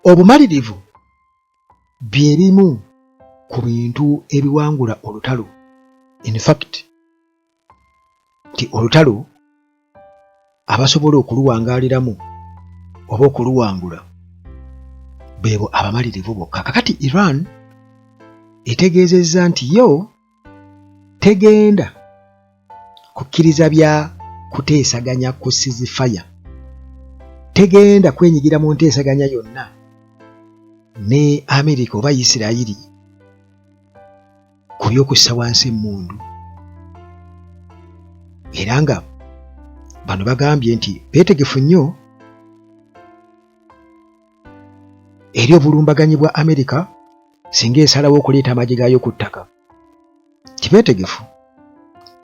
obumalirivu bye bimu ku bintu ebiwangula olutalo. In fact nti olutalo abasobola okuluwangaaliramu oba okuluwangula beebo abamalirivu bokka. Kakati Iran etegeezezza nti yo tegenda kukkiriza bya kuteesaganya ku ceasefire, tegenda kwenyigira mu nteesaganya yonna ne Amerika oba Isirayiri ku by'okussa wansi emmundu. Era nga bano bagambye nti beetegefu nnyo eri obulumbaganyi bwa Amerika singa esalawo okuleeta amagye gaayo ku ttaka. Kibeetegefu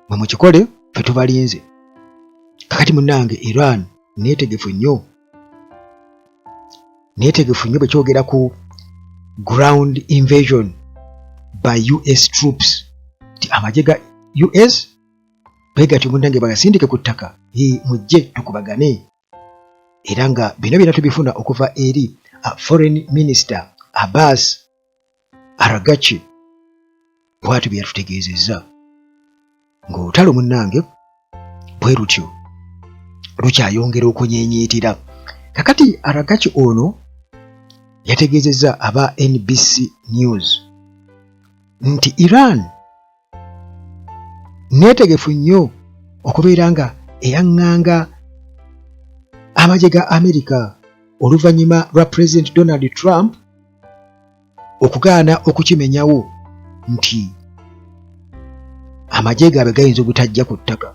mwe mukikole, ffe tubalinze. Kakati munnange Iran neetegefu nnyo bwe kyogera ku ground invasion by US troops. Ti amagye ga US bwegati munnange bagasindike ku ttaka, mujje tukubagane. Era nga bino byonna tubifuna okuva eri Foreign Minister Abbas Araghchi bw'atyo bye yatutegeezezza ng'olutalo munnange bwe lutyo lukyayongera okunyenyeetera. Kakati Araghchi ono yategeezezza aba NBC News nti Iran neetegefu nnyo okubeera nga eyaŋŋanga amagye ga Amerika oluvannyuma lwa President Donald Trump okugaana okukimenyawo nti amagye gaabwe gayinza obutajja ku ttaka.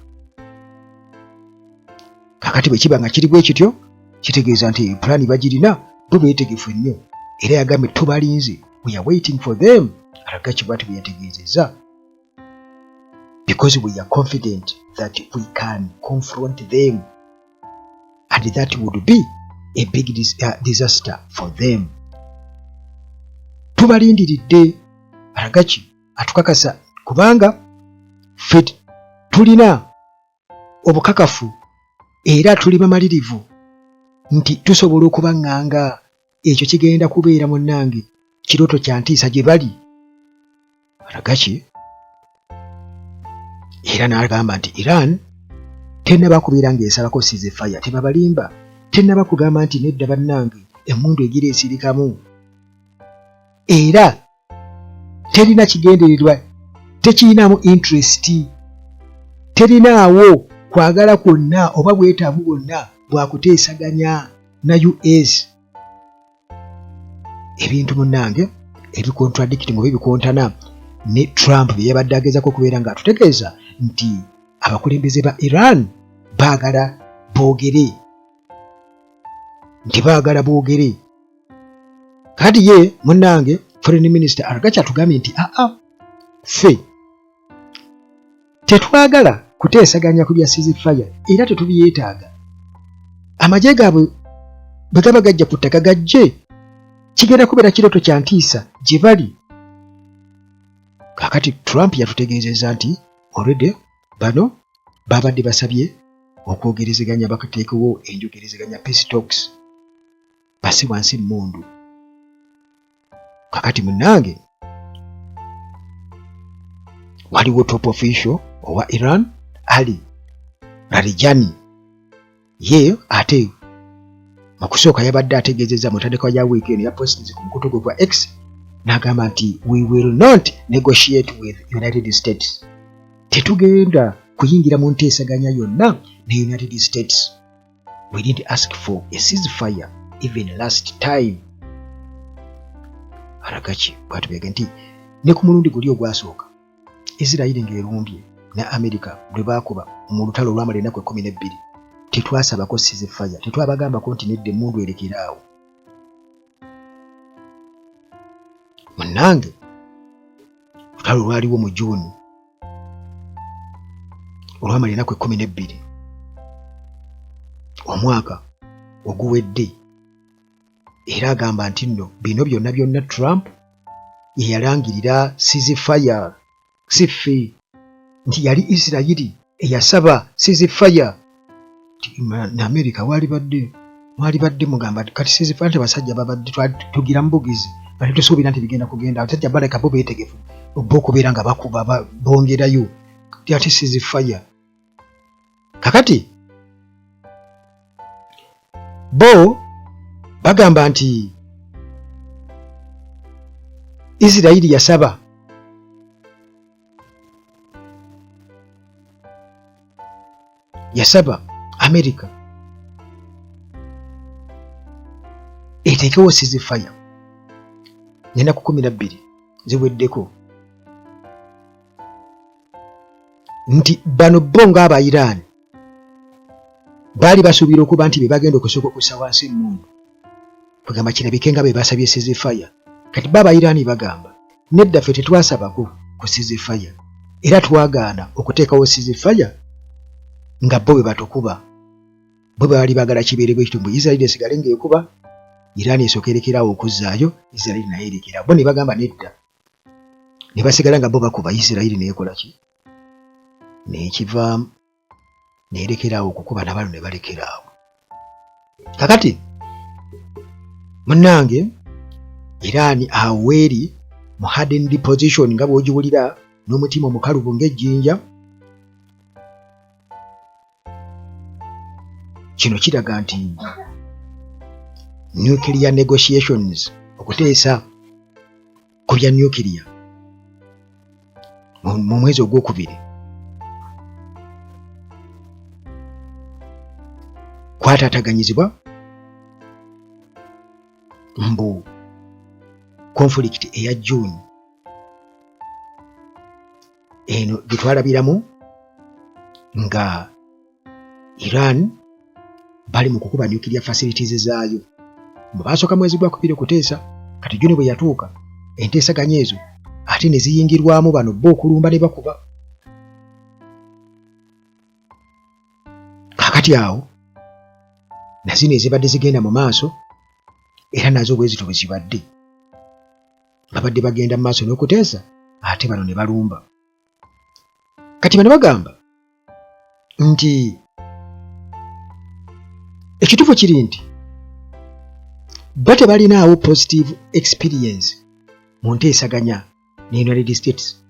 Kakati bwe kiba nga kiri bwe kityo kitegeeza nti pulaani bagirina bo beetegefu nnyo, era yagambye tubalinze, we are waiting for them. Araghchi bw'ati bwe yategeezezza, because we are confident that we can confront them and that would be a big disaster for them. Tubalindiridde, Araghchi atukakasa kubanga ffe tulina obukakafu era tuli bamalirivu nti tusobola okubaŋŋanga. Ekyo kigenda kubeera munnange kirooto kya ntiisa gye bali. Araghchi era n'agamba nti Iran tennaba kubeera ng'esalako ceasefire, tebabalimba, tennaba kugamba nti nedda bannange emmundu egira esirikamu, era terina kigendererwa, tekirinamu interest, terinaawo kwagala kwonna oba bwetaavu bwonna bwakuteesaganya na US. Ebintu munnange ebikontradicting oba ebikontana ne Trump bye yabadde agezaako okubeera ng'atutegeeza nti abakulembeze ba Iran baagala boogere. Kati ye munnange Foreign Minister Araghchi atugambye nti ffe tetwagala kuteesaganya ku bya ceasefire era tetubyetaaga. Amagye gaabwe bwe gaba gajja ku ttaka gajje, kigenda kubeera kirooto kya ntiisa gye bali. Kakati Trump yatutegeezezza nti already bano babadde basabye okwogerezeganya, bakateekewo enjogerezeganya peace talks, basi wansi emmundu. Kakati munnange waliwo top official owa Iran Ali Larijani, ye ate mu kusooka yabadde ategeezezza mu ntandikwa ya wiiki eno ya postinze ku mukutu gwe gwa X n'agamba nti we will not negotiate with United States. Tetugenda kuyingira mu nteesaganya yonna ne United States. We didn't ask for a ceasefire even last time. Araghchi bw'atubega nti ne ku mulundi guli ogwasooka Isirayiri ng'erumbye ne Amerika bwe baakuba mu lutalo olwamala ennaku 12 tetwasabako ceasefire, tetwabagambako nti nedda emmundu erekeraawo. Munnange lutalo lwaliwo mu June olwamala ennaku 12 omwaka oguwedde, era agamba nti nno bino byonna Trump ye yalangirira ceasefire, si ffe, nti yali Isirayiri eyasaba ceasefire. Ne Amerika wali badde mwali badde mugamba kati ceasefire nti basajja babadde tugira mbugizi bali tusuubira nti bigenda kugenda abasajja baleka bo beetegefu bo okubeera nga bakuba bongerayo ati ceasefire. Kakati bo bagamba nti Israeli yasaba America eteekewo ceasefire n'ennaku 12 ziweddeko nti bano bo ng'aba Iran baali basuubira okuba nti be bagenda okusooka okussa wansi emmundu bagamba kirabike nga be basabye ceasefire. Kati baba Iran bagamba nedda ffe tetwasabako ku ceasefire era twagaana okuteekawo ceasefire nga bo be batukuba bo baali baagala kibeere bwe kitumbu Israeli esigale ng'ekuba Iran esooka erekeraawo okuzzaayo Israeli naye erekera bo ne bagamba nedda ne basigala nga bo bakuba Israeli neekola ki neekivaamu neerekeraawo okukuba nabalo ne balekeraawo. Kakati munnange Iran aweeri mu hardened position nga bw'ogiwulira n'omutima omukalubu ng'ejjinja. Kino kiraga nti nuclear negotiations okuteesa ku bya nuclear mu mwezi ogwokubiri kwataataganyizibwa mbu conflict eya June eno gye twalabiramu nga Iran bali mu kukuba nuclear facilities zaayo mu baasooka mwezi gwa kubiri okuteesa. Kati June bwe yatuuka enteesaganya ezo ate ne ziyingirwamu bano bo okulumba ne bakuba. Kakati awo nazino ezibadde zigenda mu maaso era nazo bwezito bwe zibadde babadde bagenda mu maaso n'okuteesa ate bano ne balumba. Kati bano bagamba nti ekituufu kiri nti bo tebalinaawo positive experience mu nteesaganya ne United States.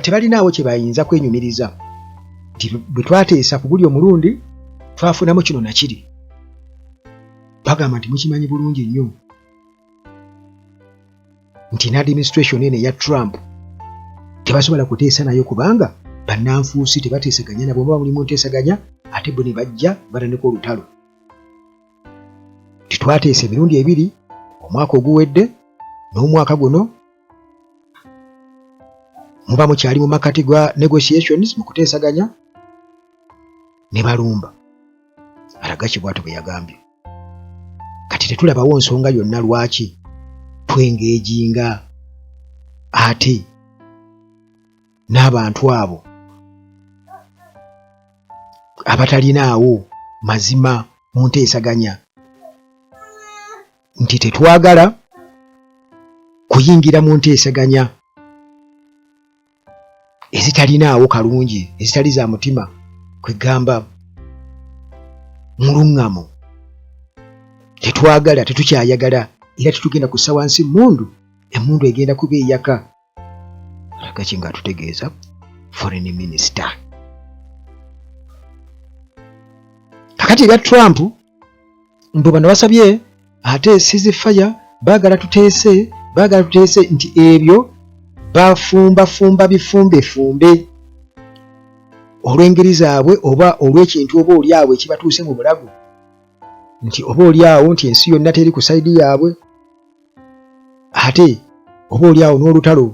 Tebalinaawo kye bayinza kwenyumiriza nti bwe twateesa ku buli omulundi twafunamu kino na kiri. Bagamba nti mukimanyi bulungi nnyo nti n'administration eno eya Trump tebasobola kuteesa nayo kubanga bannanfuusi tebateesaganya nabo baba mulimu nteesaganya ate bo ne bajja bataneko olutalo. Titwateesa emirundi ebiri omwaka oguwedde n'omwaka guno muba mukyali mu makati gwa negotiations mu kuteesaganya ne balumba. Alagachi bw'atyo bwe yagambye. Kati tetulabawo nsonga yonna lwaki twengejinga ate n'abantu abo abatalinaawo mazima mu nteesaganya nti tetwagala kuyingira mu nteesaganya ezitalinaawo kalungi ezitali za mutima kwegamba muluŋŋamo. Tetwagala tetukyayagala era tetugenda kussa wansi emmundu egenda kuba eyaka. Alagachi ng'atutegeeza foreign minister. Kakati ebya Trump mbu bano basabye ate ceasefire baagala tuteese nti ebyo bafumba bifumbe olw'engeri zaabwe oba olw'ekintu oba oliawo ekibatuuse mu bulago nti oba oliawo nti ensi yonna teri ku sayidi yaabwe ate oba oliawo n'olutalo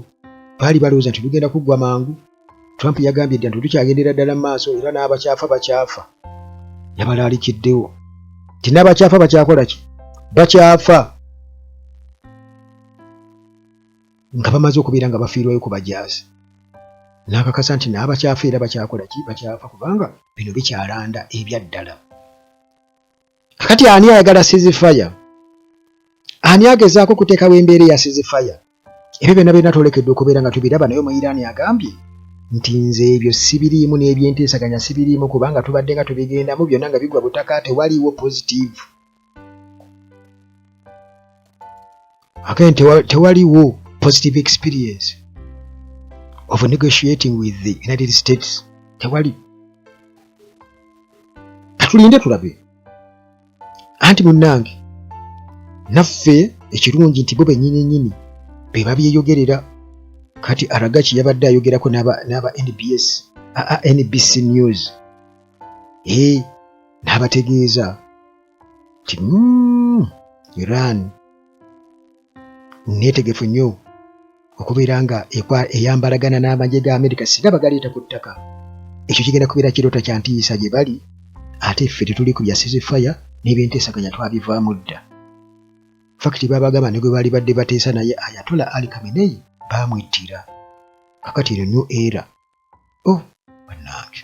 baali balowooza nti lugenda kuggwa mangu. Trump yagambye dda nti tukyagendera ddala mu maaso era n'abakyafa yabalaalikiddewo nti n'abakyafa bakyakola ki bakyafa nga bamaze okubeera nga bafiirwayo ku bajaasi. N'akakasa nti n'abakyafa era bakyakola ki bakyafa kubanga bino bikyalanda ebya ddala. Kakati ani ayagala ceasefire? Ani agezaako kuteekawo embeera ya ceasefire? Ebyo byonna byonna twolekedde okubeera nga tubiraba naye Omuyiraani agambye nti nze ebyo sibiriimu n'ebyenteesaganya sibiriimu kubanga tubadde nga tubigendamu byonna nga bigwa butaka tewaliiwo positive again tewaliwo positive experience of negotiating with the United States. Tewali. Katulinde tulabe. Anti munnange naffe ekirungi nti bo bennyini be babyeyogerera. Kati Aragachi yabadde ayogerako n'aba NBC News. N'abategeeza nti Iran neetegefu nnyo okubeera nga eyambalagana n'amagye ga Amerika singa bagaleeta ku ttaka. Ekyo kigenda kubeera kirota kya ntiisa gye bali, ate ffe tetuli ku bya ceasefire n'ebyenteesaganya twabivaamu dda. Fakiti babagamba ne gwe baali badde bateesa naye Ayatollah Ali Khamenei baamwettira. Kakati eno new era. Bannange.